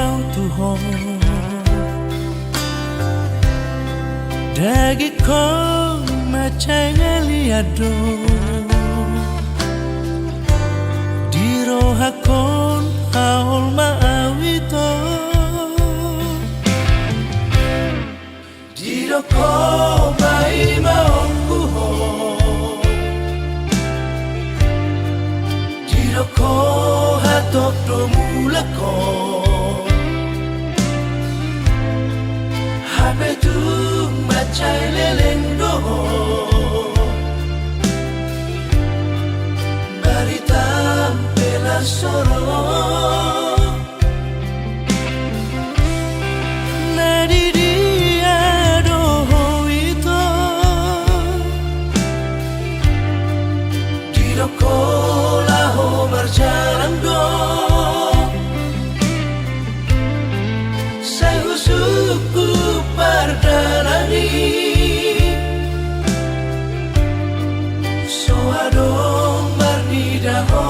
au tu ho dagi ko machangali ado diro hakon haol maawito diro ko mai maongku ho diro ko hatok do mulako habe tu macai leleng do baritam pela soro nadi dia do ito diro ko la ho marjalang do sai usuku pardalani so adong marnida ho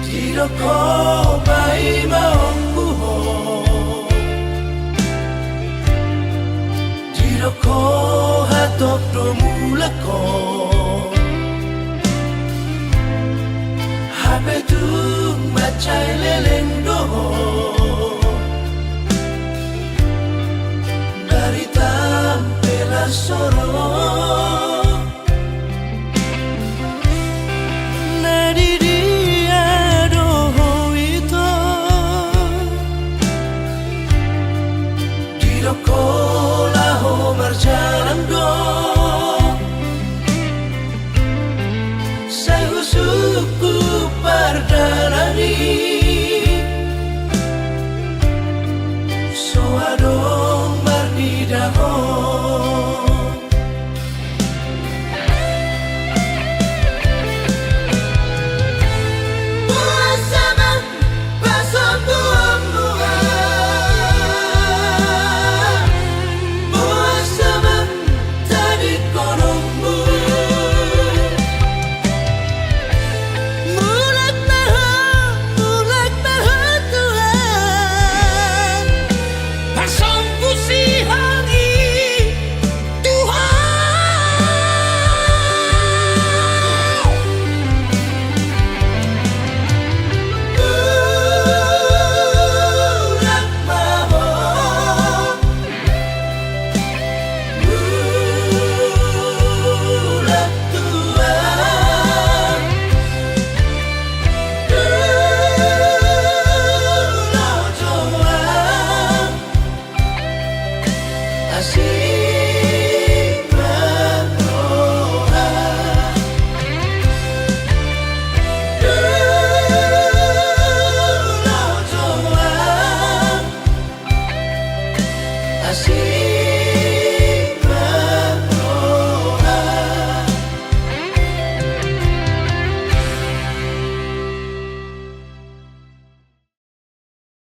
diro ko mai maongku ho diro ko hatok do mulako habe tu macai leleng do dari tampela soro ko la ho marjalang do sai usuku pardalani so adong marnida ho así.